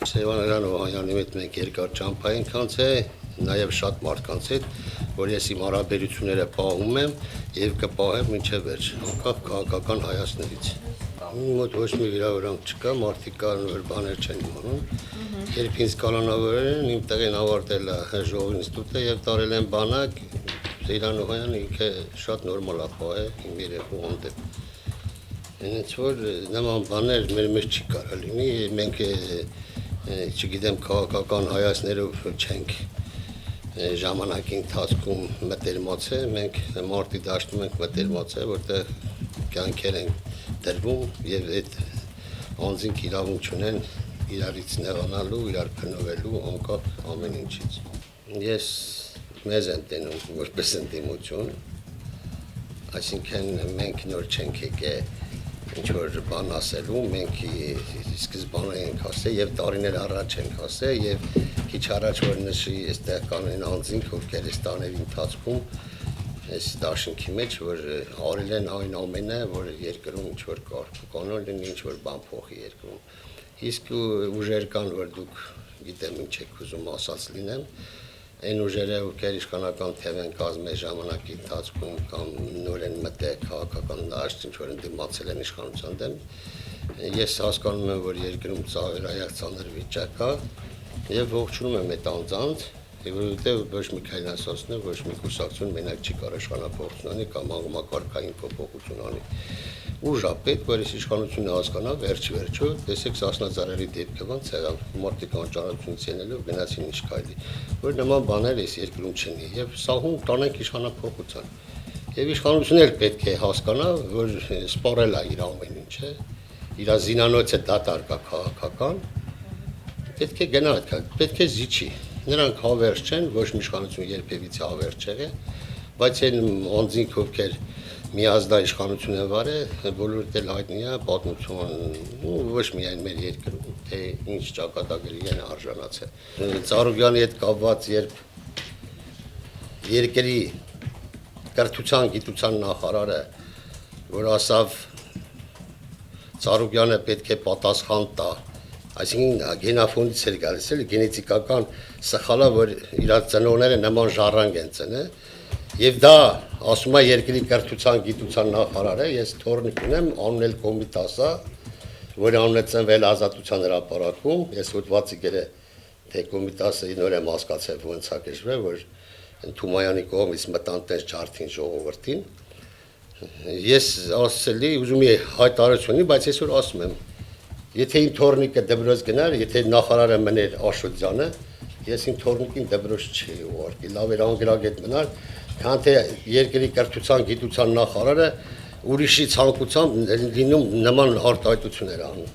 Սևանարյան Օհանյանի հետ մենք երկար ճամփային կանցել, նաև շատ մարդկանց հետ, որ ես իմ հարաբերությունները պահում եմ եւ կպահեմ մինչեւ վերջ, անկախ քաղաքական հայացքներից։ Մոտ ոչ մի վիրավորանք չկա, մարդիկ կան որ բաներ չեն իմանում։ Երբ ինձ կանոնավորել իմ տեղին ավարտել է ժողովի ինստիտուտը եւ տարել են բանակ, Սեյրան Օհանյանը ինքը շատ նորմալ է պահել իմ երեխու հանդեպ։ Ինձ որ նման բաներ մեր մեջ չի կարող լինի, մենք չգիտեմ քաղաքական հայացքներով չենք ժամանակի ընթացքում մտերմացել, մենք մարտի դաշտում ենք մտերմացել, որտեղ կյանքեր են դրվում եւ այդ անձինք իրավունք ունեն իրարից նեղանալու, իրար փնովելու, անկախ ամեն ինչից։ Ես մեզ եմ տենում որպես ընդդիմություն, այսինքն մենք նոր չենք եկել ինչ-որ բան ասելու, մենք սկզբանե ենք ասել եւ տարիներ առաջ ենք ասել եւ քիչ առաջ որ նշի այստեղ կանեն անձինք, ովքեր այս տարիների ընթացքում այս դաշինքի մեջ որ արել են այն ամենը, որ երկրում ինչ-որ կանոն լինի, ինչ-որ բան փոխի երկրում։ Իսկ ուժեր կան, որ դուք գիտեմ ինչ եք ուզում ասած լինեմ, այն ուժերը, ովքեր իշխանական թև են կազմել ժամանակի ընթացքում կամ նոր են մտել քաղաքական դաշտ, ինչ-որ ընդդիմացել են իշխանության դեմ, ես հասկանում եմ, որ երկրում ծայրահեղ ծանր վիճակ կա եւ ողջունում եմ այդ անձանց, որովհետեւ ոչ մի քայլասացն է, ոչ մի կուսակցություն մենակ չի կարող իշխանապողություն անի կամ համակարգային փոփոխություն անի։ Ուժ է պետք, որ իշխանությունը հասկանա վերջ-վերջո, տեսեք Սասնաձարերի դեպքը ոնց եղավ, մարդիկ անճանաչությունից ելնելով գնացին ինչ քայլի, որ նման բաներ այս երկրում չունի եւ սահուն տանենք իշխանապողության։ Եվ իշխանությունն էլ պետք է հասկանա, որ սպառել է իր ամեն ինչը, իր զինանոցը դատարկա քաղաքական, պետք է գնա այդքան, պետք է զիջի։ Նրանք հավերժ չեն, ոչ մի իշխանություն երբևիցե հավերժ չեղել, բայց այն անձինք ովքեր միազդա իշխանություն են վարել, բոլորդ էլ հայտնի է պատմություն, ոչ միայն մեր երկրում, թե ինչ ճակատագրի են արժանացել։ Ծառուկյանի հետ կապված, երբ երկրի կրթության, գիտության նախարարը, որ ասավ Ծառուկյանը պետք է պատասխան տա, այսինքն գենոֆոնդից էր գալիս, գենետիկական սխալը, որ իր ծնողները նման ժառանգ են ծնել, եւ դա ասում է երկրի կրթության, գիտության նախարարը, ես թորնիկ ունեմ, անունել կոմիտասա, որ անունը ծնվել ազատության հրապարակում, ես հոդվածի գրե, թե կոմիտասը նոր եմ հասկացել ոնց է կշվել, որ Թումայանի կողմից մտան տես ջարդին ժողովրդին, ես ասելի, ուզում եմ հայտարարությունի, բայց ես որ ասում եմ, եթե իմ թորնիկը դպրոց գնար, եթե նախարարը մներ Աշոտյանը, ես իմ թորնիկին դպրոց չի ուղարկի, լավ էր անգրագետ մնար, քան թե երկրի կրթության, գիտության նախարարը ուրիշի ցանկությամբ լինում նման արտահայտություններ անում։